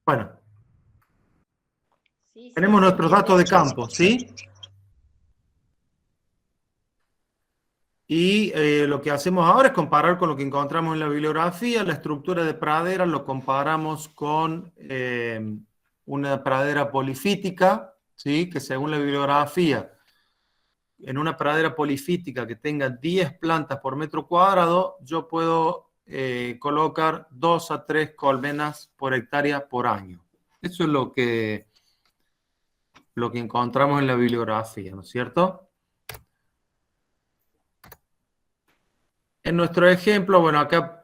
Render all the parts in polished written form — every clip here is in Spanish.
Bueno, Sí, tenemos se nuestros entiende. datos de campo, ¿sí? Y lo que hacemos ahora es comparar con lo que encontramos en la bibliografía. La estructura de pradera lo comparamos con una pradera polifítica, ¿sí? Que según la bibliografía, en una pradera polifítica que tenga 10 plantas por metro cuadrado, yo puedo colocar 2 a 3 colmenas por hectárea por año. Eso es lo que encontramos en la bibliografía, ¿no es cierto? En nuestro ejemplo, bueno, acá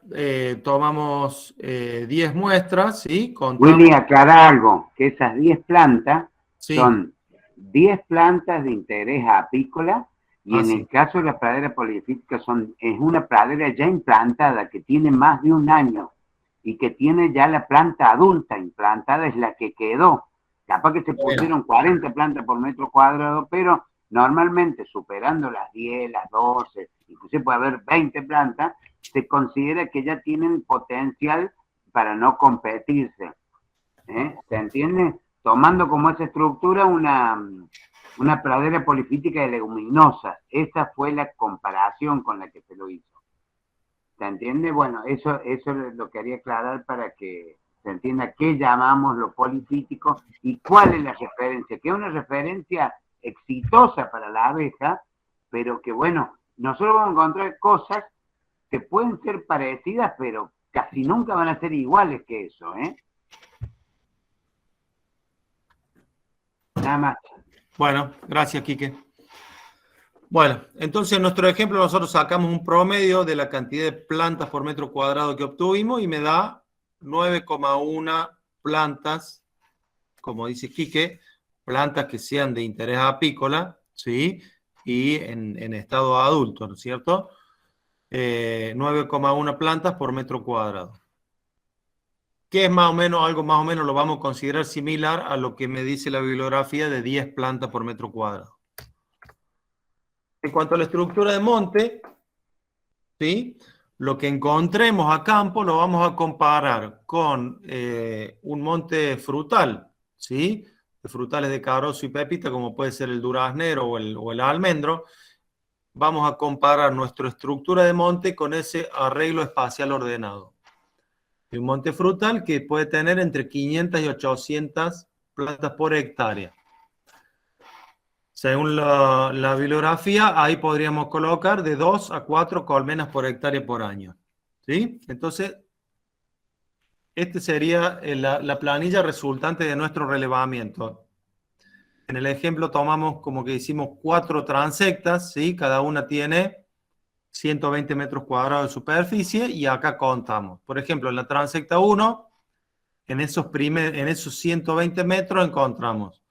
tomamos 10 muestras, ¿sí? Contamos, Willy, aclara algo, que esas 10 plantas sí, son 10 plantas de interés apícola y en sí. el caso de la pradera polifítica es una pradera ya implantada que tiene más de un año y que tiene ya la planta adulta implantada, es la que quedó. Capaz que se pusieron 40 plantas por metro cuadrado, pero normalmente superando las 10, las 12, inclusive puede haber 20 plantas, se considera que ya tienen potencial para no competirse. ¿Se entiende? Tomando como esa estructura una pradera polifítica de leguminosas. Esa fue la comparación con la que se lo hizo. ¿Se entiende? Bueno, eso es lo que quería aclarar para que se entienda qué llamamos lo polifítico y cuál es la referencia, que es una referencia exitosa para la abeja, pero que bueno, nosotros vamos a encontrar cosas que pueden ser parecidas, pero casi nunca van a ser iguales que eso, ¿eh? Nada más. Bueno, gracias, Quique. Bueno, entonces en nuestro ejemplo nosotros sacamos un promedio de la cantidad de plantas por metro cuadrado que obtuvimos y me da 9,1 plantas, como dice Quique, plantas que sean de interés apícola, ¿sí? Y en estado adulto, ¿no es cierto? 9,1 plantas por metro cuadrado. Que es más o menos, algo más o menos lo vamos a considerar similar a lo que me dice la bibliografía de 10 plantas por metro cuadrado. En cuanto a la estructura de monte, ¿sí? Lo que encontremos a campo lo vamos a comparar con un monte frutal, ¿sí? De frutales de carozo y pepita, como puede ser el duraznero o el almendro. Vamos a comparar nuestra estructura de monte con ese arreglo espacial ordenado. Un monte frutal que puede tener entre 500 y 800 plantas por hectárea. Según la bibliografía, ahí podríamos colocar de 2 a 4 colmenas por hectárea por año. ¿Sí? Entonces, esta sería la planilla resultante de nuestro relevamiento. En el ejemplo tomamos como que hicimos 4 transectas, ¿sí? Cada una tiene 120 metros cuadrados de superficie y acá contamos. Por ejemplo, en la transecta 1, en esos 120 metros encontramos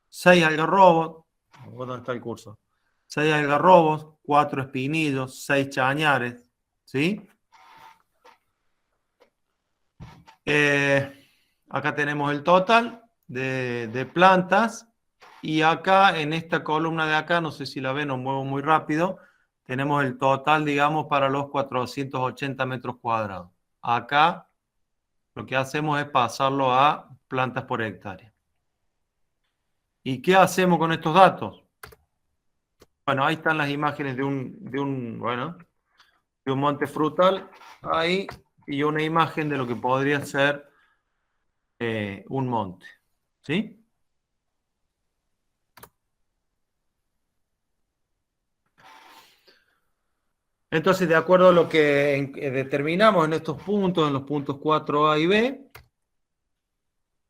6 algarrobos. ¿Dónde está el curso? 6 algarrobos, 4 espinillos, 6 chañares, ¿sí? Acá tenemos el total de plantas y acá en esta columna de acá, no sé si la ven, os muevo muy rápido, tenemos el total, digamos, para los 480 metros cuadrados. Acá lo que hacemos es pasarlo a plantas por hectárea. ¿Y qué hacemos con estos datos? Bueno, ahí están las imágenes de un monte frutal ahí y una imagen de lo que podría ser un monte. ¿Sí? Entonces, de acuerdo a lo que determinamos en estos puntos, en los puntos 4A y B,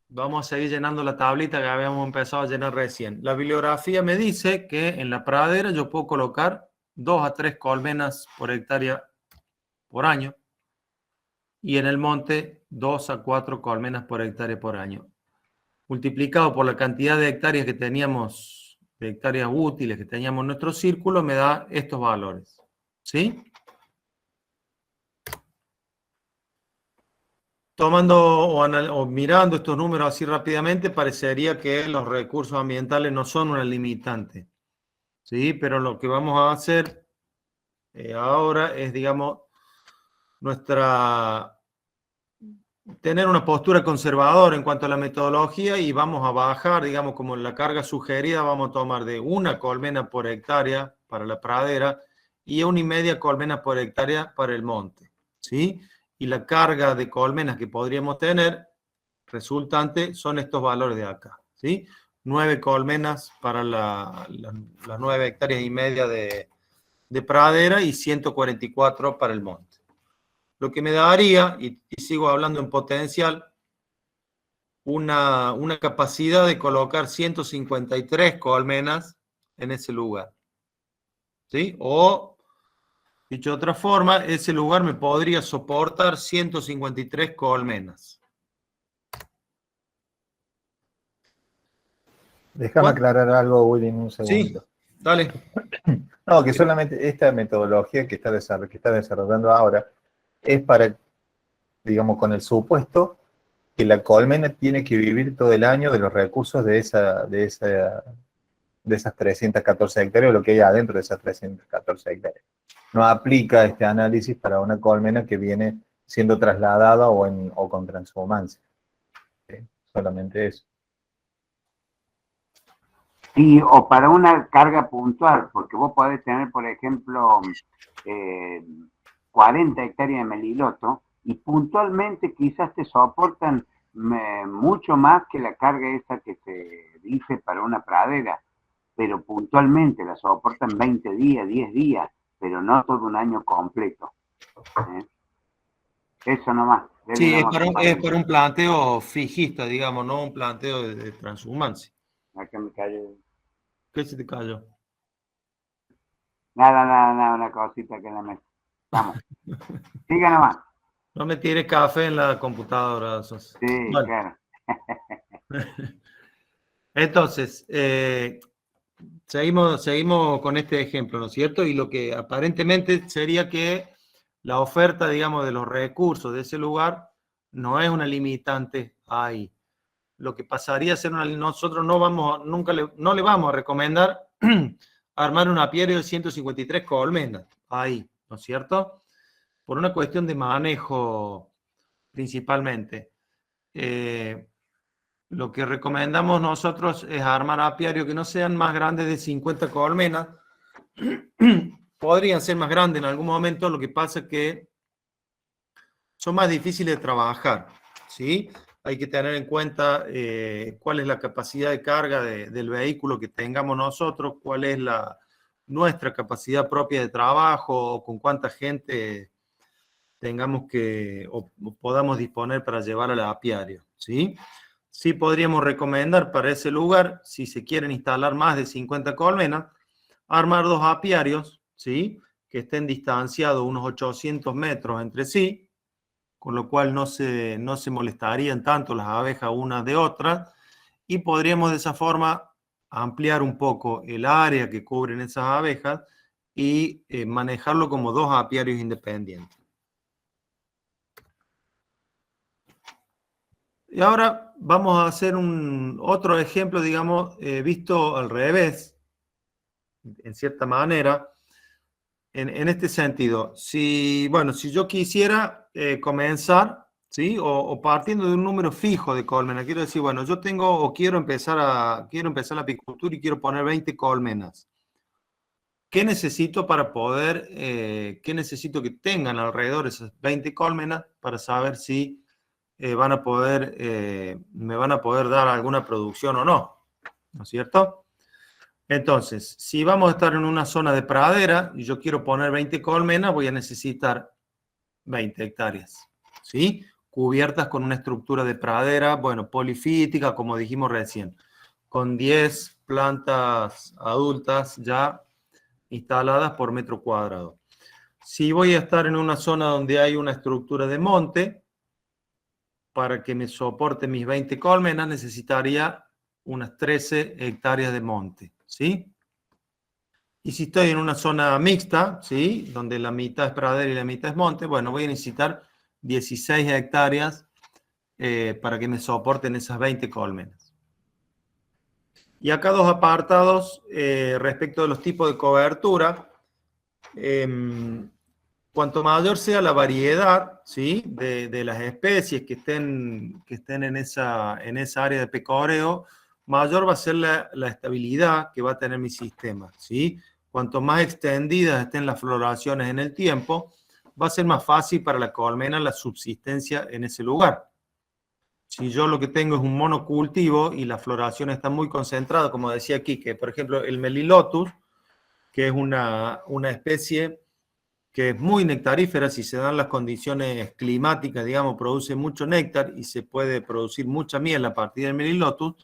vamos a seguir llenando la tablita que habíamos empezado a llenar recién. La bibliografía me dice que en la pradera yo puedo colocar 2 a 3 colmenas por hectárea por año y en el monte 2 a 4 colmenas por hectárea por año. Multiplicado por la cantidad de hectáreas que teníamos, de hectáreas útiles que teníamos en nuestro círculo, me da estos valores. ¿Sí? Tomando o mirando estos números así rápidamente, parecería que los recursos ambientales no son una limitante. ¿Sí? Pero lo que vamos a hacer ahora es, digamos, nuestra tener una postura conservadora en cuanto a la metodología y vamos a bajar, digamos, como la carga sugerida, vamos a tomar de 1 colmena por hectárea para la pradera y 1,5 colmenas por hectárea para el monte, ¿sí? Y la carga de colmenas que podríamos tener resultante son estos valores de acá, ¿sí? 9 colmenas para las 9,5 hectáreas de pradera y 144 para el monte. Lo que me daría, y sigo hablando en potencial, una capacidad de colocar 153 colmenas en ese lugar, ¿sí? O, dicho de otra forma, ese lugar me podría soportar 153 colmenas. Déjame aclarar algo, Willy, en un segundo. Sí, dale. No, que solamente esta metodología que está desarrollando ahora es para, digamos, con el supuesto que la colmena tiene que vivir todo el año de los recursos de esas 314 hectáreas, o lo que hay adentro de esas 314 hectáreas. No aplica este análisis para una colmena que viene siendo trasladada o con transhumancia. ¿Sí? Solamente eso. Sí, o para una carga puntual, porque vos podés tener, por ejemplo, 40 hectáreas de meliloto y puntualmente quizás te soportan mucho más que la carga esa que se dice para una pradera, pero puntualmente la soportan 20 días, 10 días, pero no todo un año completo. Eso nomás. Sí, es para un planteo fijista, digamos, no un planteo de transhumancia. Acá me cayó. ¿Qué se te cayó? Nada, una cosita que en la mesa. Vamos. Siga nomás. No me tires café en la computadora. Sí, bueno. Claro. Entonces, seguimos con este ejemplo, ¿no es cierto? Y lo que aparentemente sería que la oferta, digamos, de los recursos de ese lugar no es una limitante ahí. Lo que pasaría a ser nosotros no le vamos a recomendar armar un apiario de 153 colmenas ahí, ¿no es cierto? Por una cuestión de manejo principalmente. Lo que recomendamos nosotros es armar apiarios que no sean más grandes de 50 colmenas. Podrían ser más grandes en algún momento, lo que pasa es que son más difíciles de trabajar, ¿sí? Hay que tener en cuenta cuál es la capacidad de carga del vehículo que tengamos nosotros, cuál es nuestra capacidad propia de trabajo, o con cuánta gente tengamos o podamos disponer para llevar al apiario, ¿sí? Sí podríamos recomendar para ese lugar, si se quieren instalar más de 50 colmenas, armar 2 apiarios, ¿sí? Que estén distanciados unos 800 metros entre sí, con lo cual no se molestarían tanto las abejas unas de otras, y podríamos de esa forma ampliar un poco el área que cubren esas abejas y manejarlo como 2 apiarios independientes. Y ahora vamos a hacer otro ejemplo, digamos, visto al revés, en cierta manera, en este sentido. Si yo quisiera comenzar, ¿sí? O partiendo de un número fijo de colmenas, quiero decir, bueno, yo tengo o quiero empezar la apicultura y quiero poner 20 colmenas. ¿Qué necesito para poder, qué necesito que tengan alrededor esas 20 colmenas para saber si me van a poder dar alguna producción o no? ¿No es cierto? Entonces, si vamos a estar en una zona de pradera y yo quiero poner 20 colmenas, voy a necesitar 20 hectáreas, ¿sí? Cubiertas con una estructura de pradera, bueno, polifítica, como dijimos recién, con 10 plantas adultas ya instaladas por metro cuadrado. Si voy a estar en una zona donde hay una estructura de monte, para que me soporte mis 20 colmenas necesitaría unas 13 hectáreas de monte, ¿sí? Y si estoy en una zona mixta, ¿sí? Donde la mitad es pradera y la mitad es monte, bueno, voy a necesitar 16 hectáreas para que me soporten esas 20 colmenas. Y acá 2 apartados respecto de los tipos de cobertura. cuanto mayor sea la variedad, ¿sí?, de las especies que estén en esa área de pecoreo, mayor va a ser la estabilidad que va a tener mi sistema, ¿sí? Cuanto más extendidas estén las floraciones en el tiempo, va a ser más fácil para la colmena la subsistencia en ese lugar. Si yo lo que tengo es un monocultivo y la floración está muy concentrada, como decía aquí, que por ejemplo el Melilotus, que es una especie que es muy nectarífera, si se dan las condiciones climáticas, digamos, produce mucho néctar y se puede producir mucha miel a partir del Melilotus,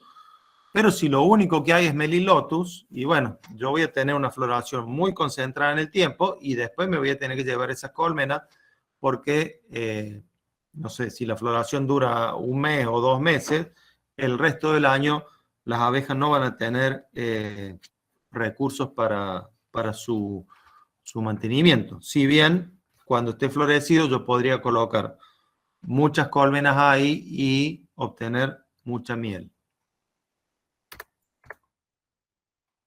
pero si lo único que hay es Melilotus, y bueno, yo voy a tener una floración muy concentrada en el tiempo y después me voy a tener que llevar esas colmenas porque, no sé, si la floración dura un mes o 2 meses, el resto del año las abejas no van a tener recursos para su mantenimiento. Si bien, cuando esté florecido, yo podría colocar muchas colmenas ahí y obtener mucha miel.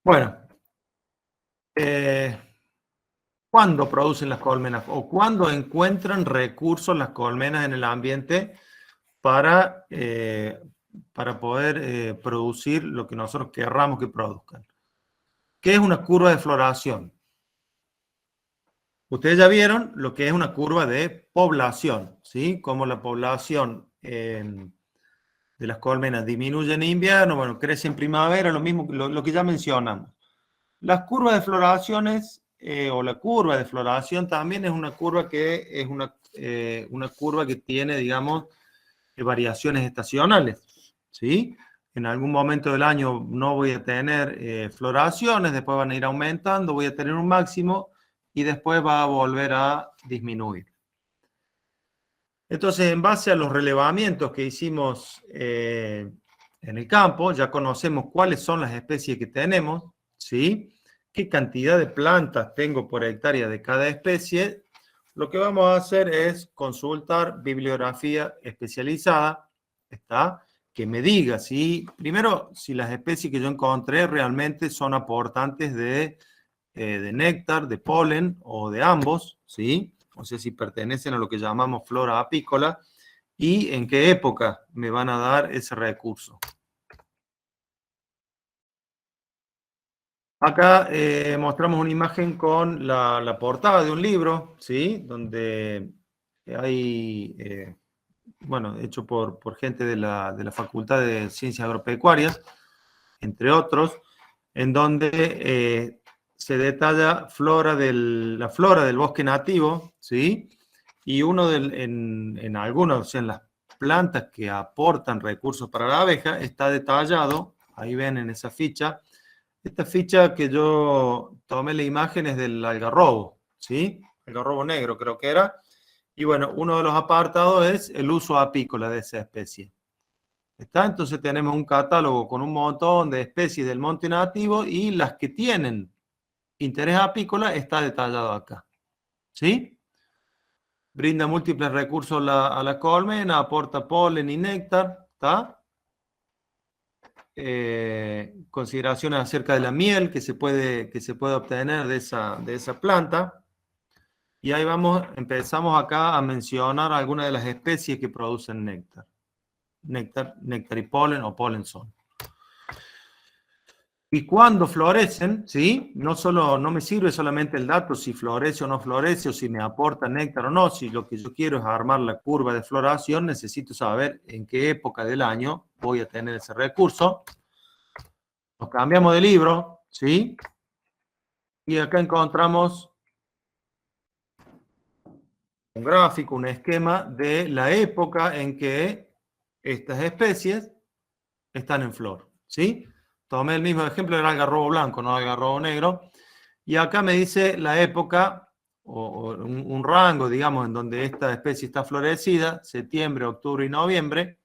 Bueno, ¿cuándo producen las colmenas? ¿O cuándo encuentran recursos las colmenas en el ambiente para poder producir lo que nosotros querramos que produzcan? ¿Qué es una curva de floración? Ustedes ya vieron lo que es una curva de población, ¿sí? Como la población de las colmenas disminuye en invierno, bueno, crece en primavera, lo mismo, lo que ya mencionamos. Las curvas de floraciones, o la curva de floración también es una curva que es una curva que tiene, digamos, variaciones estacionales, ¿sí? En algún momento del año no voy a tener floraciones, después van a ir aumentando, voy a tener un máximo y después va a volver a disminuir. Entonces, en base a los relevamientos que hicimos en el campo, ya conocemos cuáles son las especies que tenemos, ¿sí? Qué cantidad de plantas tengo por hectárea de cada especie. Lo que vamos a hacer es consultar bibliografía especializada, ¿está? Que me diga primero, si las especies que yo encontré realmente son aportantes de néctar, de polen o de ambos, ¿sí? O sea, si pertenecen a lo que llamamos flora apícola y en qué época me van a dar ese recurso. Acá mostramos una imagen con la portada de un libro, ¿sí? Donde hay, bueno, hecho por gente de la Facultad de Ciencias Agropecuarias, entre otros, en donde se detalla la flora del bosque nativo, ¿sí? Y en algunas, o sea, en las plantas que aportan recursos para la abeja, está detallado, ahí ven en esa ficha. Esta ficha que yo tomé la imagen es del algarrobo, ¿sí? Algarrobo negro creo que era. Y bueno, uno de los apartados es el uso apícola de esa especie. ¿Está? Entonces tenemos un catálogo con un montón de especies del monte nativo y las que tienen interés apícola está detallado acá. ¿Sí? Brinda múltiples recursos a la colmena, aporta polen y néctar, ¿está? Consideraciones acerca de la miel que se puede obtener de esa planta. Y ahí empezamos acá a mencionar algunas de las especies que producen néctar. Néctar y polen o polen son. Y cuando florecen, ¿sí? No me sirve solamente el dato si florece o no florece, o si me aporta néctar o no. Si lo que yo quiero es armar la curva de floración, necesito saber en qué época del año voy a tener ese recurso. Nos cambiamos de libro, ¿sí? Y acá encontramos un gráfico, un esquema de la época en que estas especies están en flor, ¿sí? Tomé el mismo ejemplo del algarrobo blanco, no algarrobo negro. Y acá me dice la época, o un rango, digamos, en donde esta especie está florecida, septiembre, octubre y noviembre.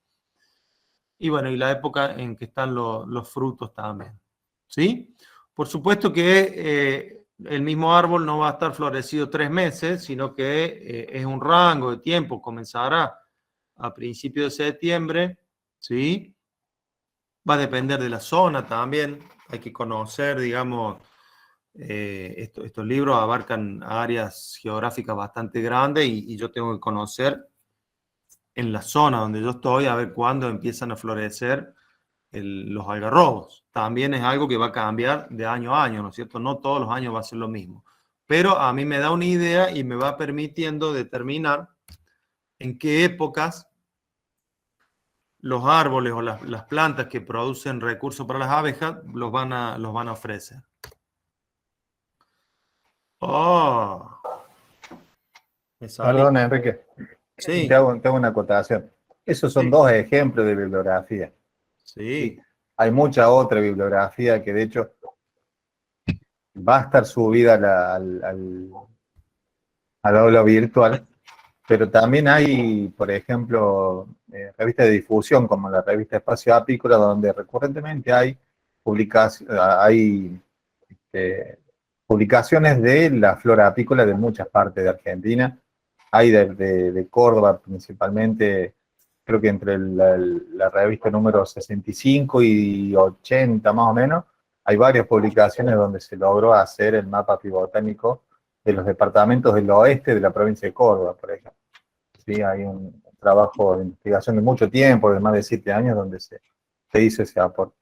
Y bueno, y la época en que están los frutos también, ¿sí? Por supuesto que el mismo árbol no va a estar florecido 3 meses, sino que es un rango de tiempo, comenzará a principios de septiembre, ¿sí? Va a depender de la zona también, hay que conocer, digamos, Estos libros abarcan áreas geográficas bastante grandes y yo tengo que conocer en la zona donde yo estoy a ver cuándo empiezan a florecer los algarrobos. También es algo que va a cambiar de año a año, ¿no es cierto? No todos los años va a ser lo mismo. Pero a mí me da una idea y me va permitiendo determinar en qué épocas los árboles o las plantas que producen recursos para las abejas los van a ofrecer. Oh, me salí. Perdón, Enrique, Sí, te hago una acotación. Esos son sí, dos ejemplos de bibliografía. sí. Hay mucha otra bibliografía que de hecho va a estar subida al aula virtual, pero también hay, por ejemplo, revistas de difusión como la revista Espacio Apícola, donde recurrentemente hay eh, publicaciones de la flora apícola de muchas partes de Argentina. Hay de Córdoba principalmente, creo que entre la revista número 65 y 80 más o menos, hay varias publicaciones donde se logró hacer el mapa apibotánico de los departamentos del oeste de la provincia de Córdoba, por ejemplo. Sí, hay un trabajo de investigación de mucho tiempo, de más de 7 años, donde se hizo ese aporte.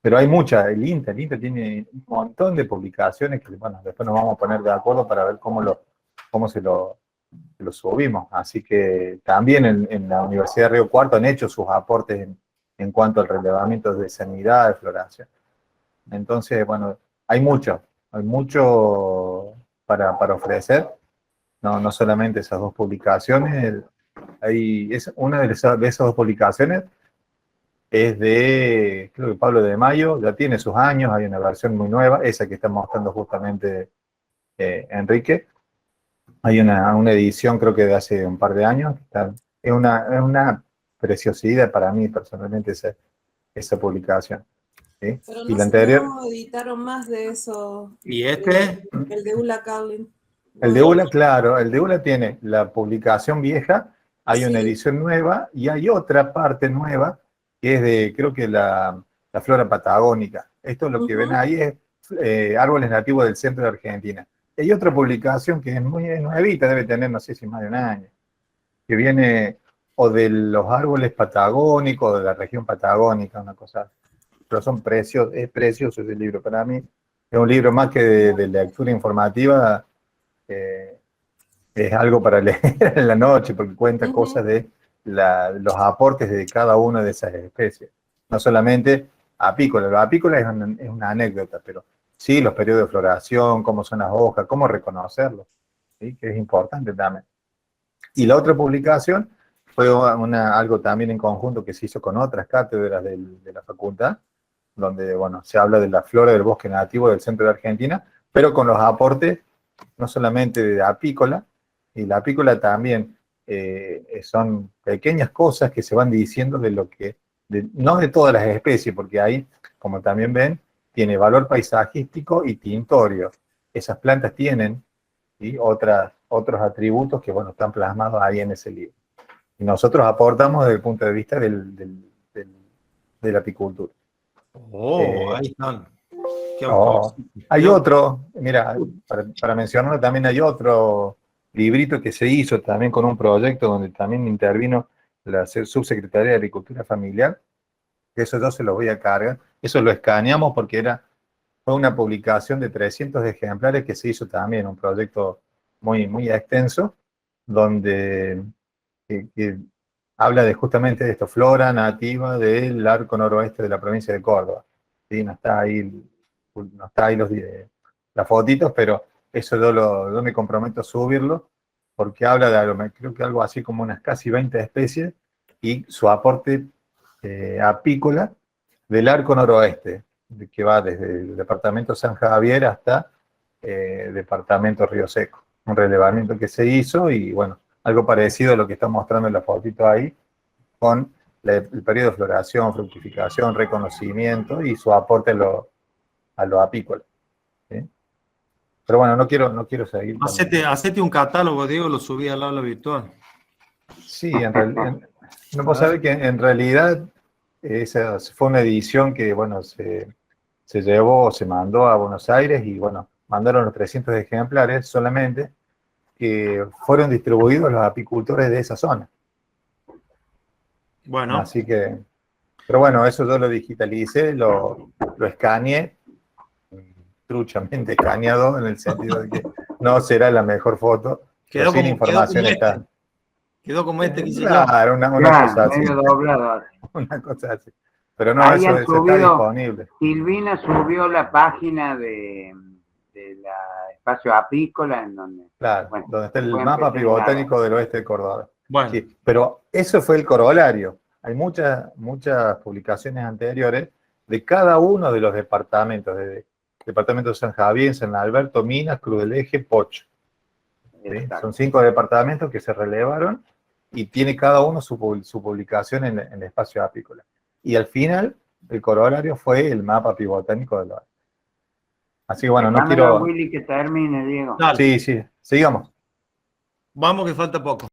Pero hay mucha, el INTA tiene un montón de publicaciones que, bueno, después nos vamos a poner de acuerdo para ver cómo se lo subimos. Así que también en la Universidad de Río Cuarto han hecho sus aportes en cuanto al relevamiento de sanidad, de floración. Entonces, bueno, hay mucho para ofrecer, no solamente esas dos publicaciones. Una de esas dos publicaciones es creo que Pablo de Mayo, ya tiene sus años, hay una versión muy nueva, esa que está mostrando justamente Enrique. Hay una edición, creo que de hace un par de años, es una preciosidad para mí personalmente esa publicación. ¿Sí? Pero Y la anterior, no editaron más de eso. ¿Y este? El de Ulla Carlin. el de ULA, claro, el de ULA tiene la publicación vieja, hay una Sí. edición nueva y hay otra parte nueva que es creo que la flora patagónica. Esto lo que ven ahí es árboles nativos del centro de Argentina. Y hay otra publicación que es muy nuevita, debe tener, no sé si más de un año, que viene o de los árboles patagónicos, o de la región patagónica, una cosa. Pero es precioso ese libro. Para mí es un libro más que de lectura informativa. Es algo para leer en la noche, porque cuenta cosas de los aportes de cada una de esas especies. No solamente apícola. Lo apícola es una anécdota, pero sí los periodos de floración, cómo son las hojas, cómo reconocerlos, ¿sí? Que es importante también. Y la otra publicación fue algo también en conjunto que se hizo con otras cátedras de la facultad, donde, bueno, se habla de la flora del bosque nativo del centro de Argentina, pero con los aportes no solamente de apícola, y la apícola también son pequeñas cosas que se van diciendo de lo que, no de todas las especies, porque ahí, como también ven, tiene valor paisajístico y tintorio. Esas plantas tienen, ¿sí?, otros atributos que, bueno, están plasmados ahí en ese libro. Y nosotros aportamos desde el punto de vista de la apicultura. Ahí están. Qué Hay otro, mira, para mencionarlo también hay otro librito que se hizo también con un proyecto donde también intervino la Subsecretaría de Agricultura Familiar, que eso yo se lo voy a cargar. Eso lo escaneamos porque fue una publicación de 300 ejemplares que se hizo también, un proyecto muy, muy extenso, donde que habla justamente de esto, flora nativa del arco noroeste de la provincia de Córdoba. ¿Sí? No está ahí las fotitos, pero eso yo me comprometo a subirlo, porque habla creo que algo así como unas casi 20 especies y su aporte apícola del arco noroeste, que va desde el departamento San Javier hasta departamento Río Seco. Un relevamiento que se hizo y, bueno, algo parecido a lo que está mostrando en la fotito ahí, con el periodo de floración, fructificación, reconocimiento y su aporte a lo apícola. ¿Sí? Pero bueno, no quiero seguir. Hacete un catálogo, Diego, lo subí al aula virtual. Sí, en realidad, no puedo saber que en realidad esa fue una edición que, bueno, se llevó, se mandó a Buenos Aires y, bueno, mandaron los 300 ejemplares solamente, que fueron distribuidos a los apicultores de esa zona. Bueno, Así que, pero bueno, eso yo lo digitalicé, lo escaneé, truchamente escaneado, en el sentido de que no será la mejor foto, pero sí la información está. Quedó como este que hice yo. Claro, una Claro, cosa así. medio doblado. Una cosa así. Pero no, Ahí eso han está subido- disponible. Silvina subió la página de la espacio apícola en donde, Claro, bueno, donde está el pueden mapa empezar pivotánico del oeste de Córdoba. Bueno, Sí, pero eso fue el corolario. Hay muchas publicaciones anteriores de cada uno de los departamentos, de departamento de San Javier, San Alberto, Minas, Cruz del Eje, Pocho. ¿Sí? Exacto. Son 5 departamentos que se relevaron y tiene cada uno su publicación en el espacio apícola. Y al final, el corolario fue el mapa pivotánico del oeste. Así que bueno, no Dámelo a quiero... Willy que termine, Diego. dale, Sí, sigamos. vamos que falta poco.